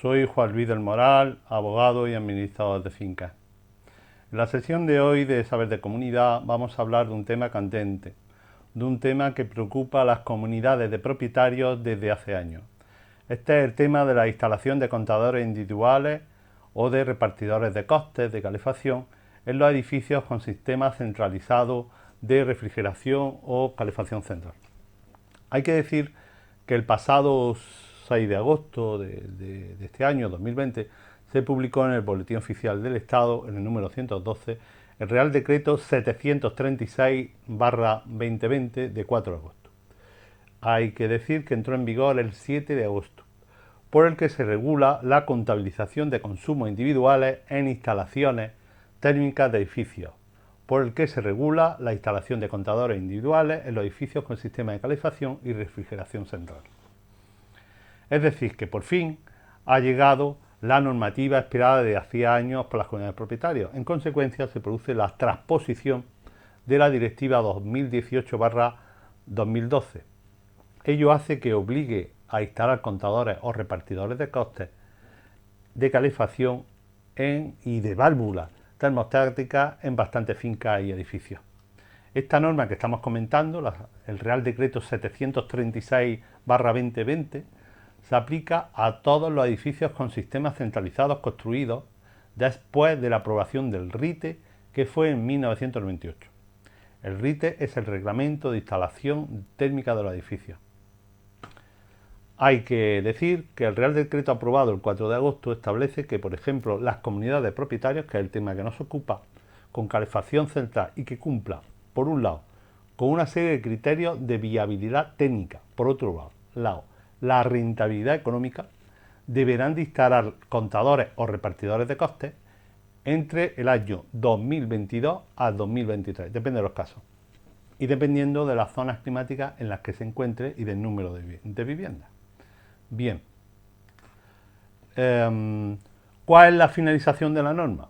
Soy Juan Luis del Moral, abogado y administrador de fincas. En la sesión de hoy de Saber de Comunidad vamos a hablar de un tema candente, de un tema que preocupa a las comunidades de propietarios desde hace años. Este es el tema de la instalación de contadores individuales o de repartidores de costes de calefacción en los edificios con sistema centralizado de refrigeración o calefacción central. Hay que decir que el pasado 6 de agosto de este año, 2020, se publicó en el Boletín Oficial del Estado, en el número 112, el Real Decreto 736/2020 de 4 de agosto. Hay que decir que entró en vigor el 7 de agosto, por el que se regula la contabilización de consumos individuales en instalaciones térmicas de edificios, por el que se regula la instalación de contadores individuales en los edificios con sistema de calefacción y refrigeración central. Es decir, que por fin ha llegado la normativa esperada desde hacía años por las comunidades de propietarios. En consecuencia, se produce la transposición de la Directiva 2018/2012. Ello hace que obligue a instalar contadores o repartidores de costes de calefacción y de válvulas termostáticas en bastantes fincas y edificios. Esta norma que estamos comentando, el Real Decreto 736/2020, se aplica a todos los edificios con sistemas centralizados construidos después de la aprobación del RITE, que fue en 1998. El RITE es el Reglamento de Instalación Térmica de los Edificios. Hay que decir que el Real Decreto aprobado el 4 de agosto establece que, por ejemplo, las comunidades de propietarios, que es el tema que nos ocupa, con calefacción central y que cumpla, por un lado, con una serie de criterios de viabilidad técnica, por otro lado, la rentabilidad económica, deberán de instalar contadores o repartidores de costes entre el año 2022 al 2023, depende de los casos, y dependiendo de las zonas climáticas en las que se encuentre y del número de viviendas. Bien, ¿cuál es la finalización de la norma?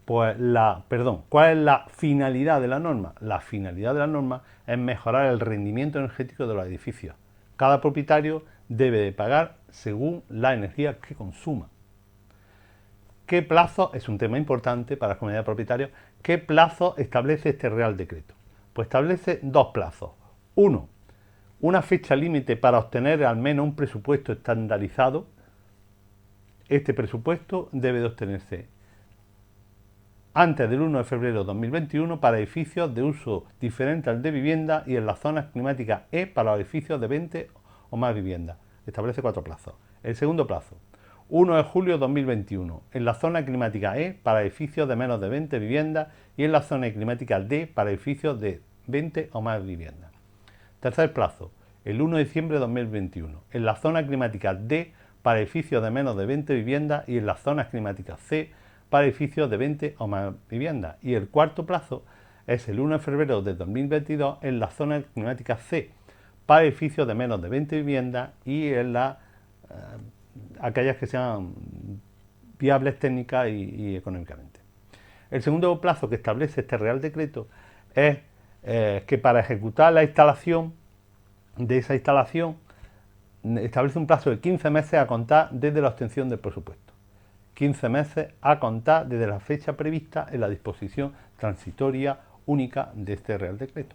¿Cuál es la finalidad de la norma? La finalidad de la norma es mejorar el rendimiento energético de los edificios. Cada propietario debe de pagar según la energía que consuma. ¿Qué plazo? Es un tema importante para las comunidades de propietarios. ¿Qué plazo establece este Real Decreto? Pues establece dos plazos. Uno, una fecha límite para obtener al menos un presupuesto estandarizado. Este presupuesto debe de obtenerse antes del 1 de febrero de 2021 para edificios de uso diferente al de vivienda y en las zonas climáticas E para los edificios de 20 o más viviendas. Establece 4 plazos. El segundo plazo, 1 de julio de 2021, en la zona climática E para edificios de menos de 20 viviendas y en la zona climática D para edificios de 20 o más viviendas. Tercer plazo, el 1 de diciembre de 2021, en la zona climática D para edificios de menos de 20 viviendas y en las zonas climáticas C para edificios de 20 o más viviendas. Y el cuarto plazo es el 1 de febrero de 2022 en la zona climática C para edificios de menos de 20 viviendas y en aquellas que sean viables técnica y económicamente. El segundo plazo que establece este Real Decreto es que para ejecutar la instalación de esa instalación establece un plazo de 15 meses a contar desde la obtención del presupuesto. 15 meses a contar desde la fecha prevista en la disposición transitoria única de este Real Decreto.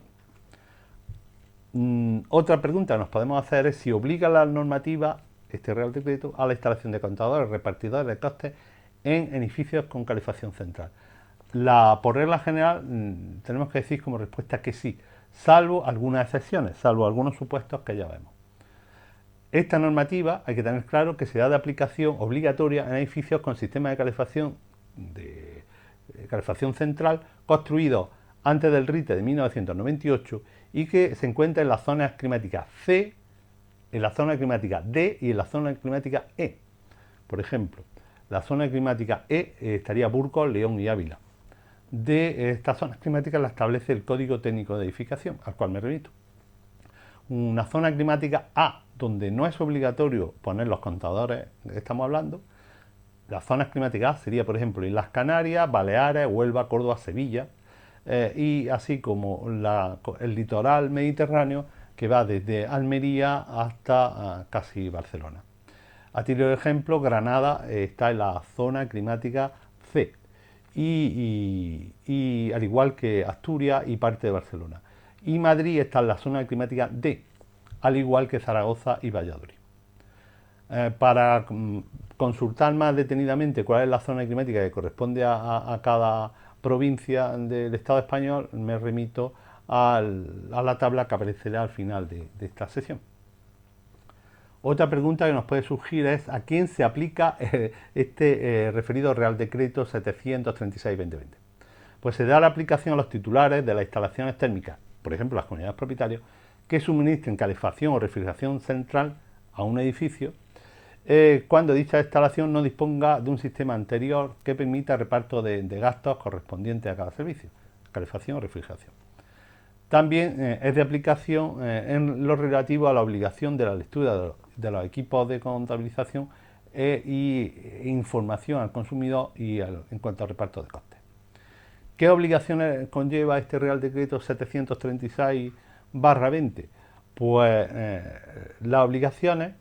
Otra pregunta que nos podemos hacer es si obliga la normativa, este Real Decreto, a la instalación de contadores, repartidores de costes en edificios con calefacción central. Por regla general, tenemos que decir como respuesta que sí, salvo algunas excepciones, salvo algunos supuestos que ya vemos. Esta normativa hay que tener claro que será de aplicación obligatoria en edificios con sistema de calefacción central construidos antes del RITE de 1998 y que se encuentra en las zonas climáticas C, en la zona climática D y en la zona climática E. Por ejemplo, la zona climática E estaría Burgos, León y Ávila. De estas zonas climáticas la establece el Código Técnico de Edificación, al cual me remito. Una zona climática A, donde no es obligatorio poner los contadores que estamos hablando. Las zonas climáticas A sería, por ejemplo, Islas Canarias, Baleares, Huelva, Córdoba, Sevilla, y así como el litoral mediterráneo que va desde Almería hasta casi Barcelona. A título de ejemplo, Granada está en la zona climática C y al igual que Asturias y parte de Barcelona. Y Madrid está en la zona climática D, al igual que Zaragoza y Valladolid. Para consultar más detenidamente cuál es la zona climática que corresponde a cada provincia del Estado español, me remito a la tabla que aparecerá al final de esta sesión. Otra pregunta que nos puede surgir es ¿a quién se aplica este referido Real Decreto 736-2020? Pues se da la aplicación a los titulares de las instalaciones térmicas, por ejemplo las comunidades propietarias, que suministren calefacción o refrigeración central a un edificio cuando dicha instalación no disponga de un sistema anterior que permita reparto de gastos correspondientes a cada servicio, calefacción o refrigeración. También es de aplicación en lo relativo a la obligación de la lectura de los equipos de contabilización e información al consumidor en cuanto al reparto de costes. ¿Qué obligaciones conlleva este Real Decreto 736/20? Pues las obligaciones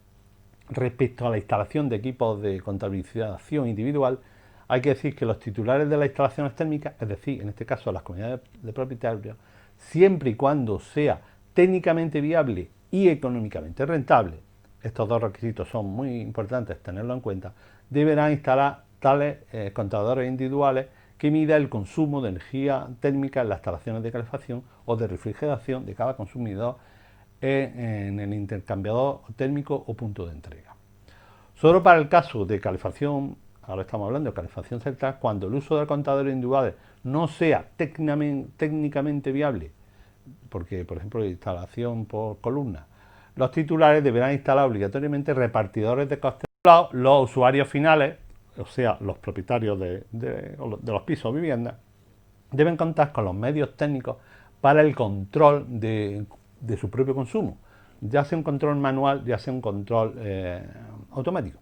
respecto a la instalación de equipos de contabilización individual. Hay que decir que los titulares de las instalaciones térmicas, es decir, en este caso las comunidades de propietarios, siempre y cuando sea técnicamente viable y económicamente rentable, estos dos requisitos son muy importantes tenerlo en cuenta, deberán instalar tales contadores individuales que mida el consumo de energía térmica en las instalaciones de calefacción o de refrigeración de cada consumidor en el intercambiador térmico o punto de entrega. Solo para el caso de calefacción, ahora estamos hablando de calefacción central, cuando el uso de contadores individuales no sea técnicamente viable, porque por ejemplo instalación por columna, los titulares deberán instalar obligatoriamente repartidores de costes. Los usuarios finales, o sea, los propietarios de los pisos o viviendas, deben contar con los medios técnicos para el control de su propio consumo, ya sea un control manual, ya sea un control automático,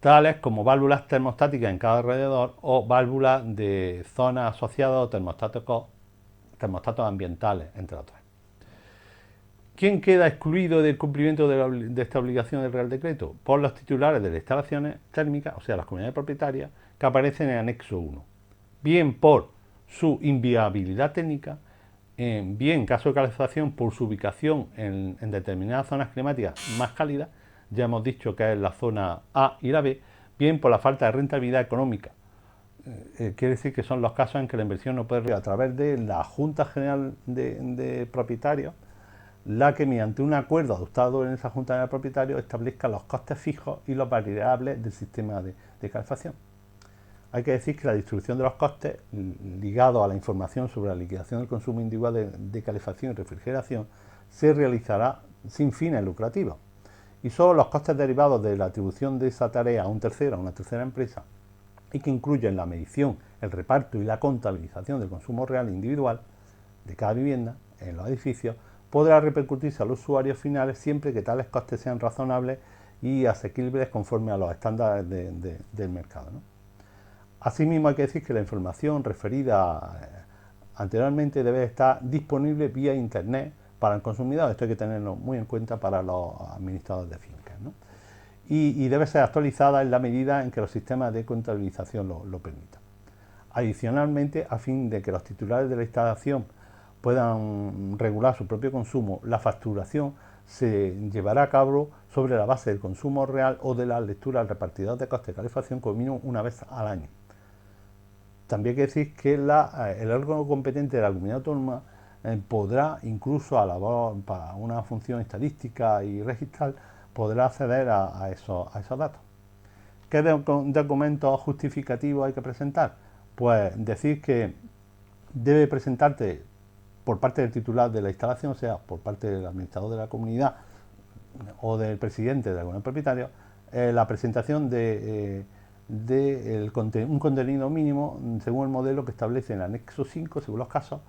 tales como válvulas termostáticas en cada alrededor o válvulas de zonas asociadas o termostatos ambientales, entre otras. ¿Quién queda excluido del cumplimiento de esta obligación del Real Decreto? Por los titulares de las instalaciones térmicas, o sea, las comunidades propietarias, que aparecen en el anexo 1, bien por su inviabilidad técnica, bien en caso de calefacción por su ubicación en determinadas zonas climáticas más cálidas, ya hemos dicho que es la zona A y la B, bien por la falta de rentabilidad económica. Quiere decir que son los casos en que la inversión no puede ir a través de la Junta General de Propietarios, la que mediante un acuerdo adoptado en esa Junta de Propietarios establezca los costes fijos y los variables del sistema de calefacción. Hay que decir que la distribución de los costes ligados a la información sobre la liquidación del consumo individual de calefacción y refrigeración se realizará sin fines lucrativos y solo los costes derivados de la atribución de esa tarea a un tercero, a una tercera empresa, y que incluyen la medición, el reparto y la contabilización del consumo real individual de cada vivienda en los edificios, podrá repercutirse a los usuarios finales siempre que tales costes sean razonables y asequibles conforme a los estándares del mercado, ¿no? Asimismo, hay que decir que la información referida anteriormente debe estar disponible vía internet para el consumidor. Esto hay que tenerlo muy en cuenta para los administradores de fincas, ¿no? Y debe ser actualizada en la medida en que los sistemas de contabilización lo permitan. Adicionalmente, a fin de que los titulares de la instalación puedan regular su propio consumo, la facturación se llevará a cabo sobre la base del consumo real o de la lectura al repartidor de costes de calefacción como mínimo una vez al año. También hay que decir que el órgano competente de la comunidad autónoma podrá, incluso para una función estadística y registral, podrá acceder a esos datos. ¿Qué documentos justificativos hay que presentar? Pues decir que debe presentarte por parte del titular de la instalación, o sea, por parte del administrador de la comunidad o del presidente de la comunidad propietaria, la presentación de un contenido mínimo según el modelo que establece en el anexo 5, según los casos,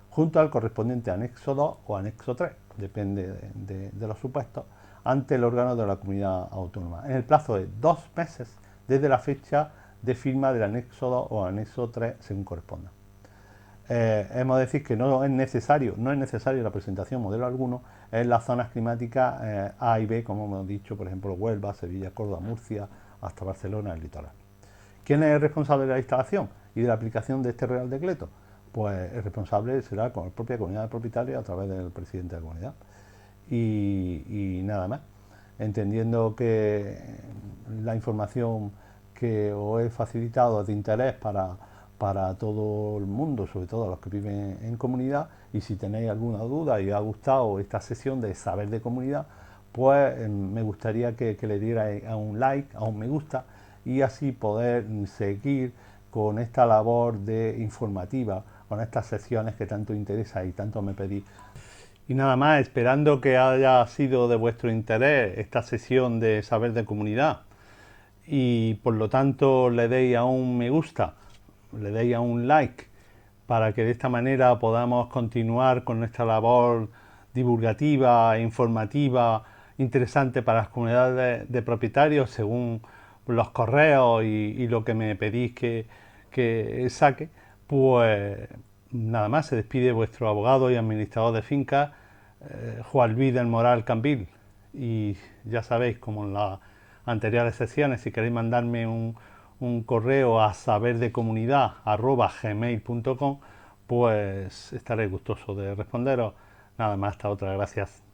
junto al correspondiente anexo 2 o anexo 3, depende de los supuestos, ante el órgano de la comunidad autónoma, en el plazo de 2 meses desde la fecha de firma del anexo 2 o anexo 3, según corresponda. Hemos de decir que no es necesario la presentación modelo alguno en las zonas climáticas A y B, como hemos dicho, por ejemplo, Huelva, Sevilla, Córdoba, Murcia, hasta Barcelona, el litoral. ¿Quién es el responsable de la instalación y de la aplicación de este Real Decreto? Pues el responsable será con la propia comunidad de propietarios a través del presidente de la comunidad. Y nada más. Entendiendo que la información que os he facilitado es de interés para todo el mundo, sobre todo los que viven en comunidad, y si tenéis alguna duda y os ha gustado esta sesión de saber de comunidad, pues me gustaría que le dierais a un like, a un me gusta, y así poder seguir con esta labor de informativa, con estas secciones que tanto interesa y tanto me pedís. Y nada más, esperando que haya sido de vuestro interés esta sesión de saber de comunidad y por lo tanto le deis a un me gusta, le deis a un like para que de esta manera podamos continuar con nuestra labor divulgativa, informativa, interesante para las comunidades de propietarios según los correos y lo que me pedís que saque. Pues nada más, se despide vuestro abogado y administrador de fincas, Juan Luis del Moral Cambil. Y ya sabéis, como en las anteriores sesiones, si queréis mandarme un correo a saberdecomunidad@gmail.com, pues estaré gustoso de responderos. Nada más, hasta otra, gracias.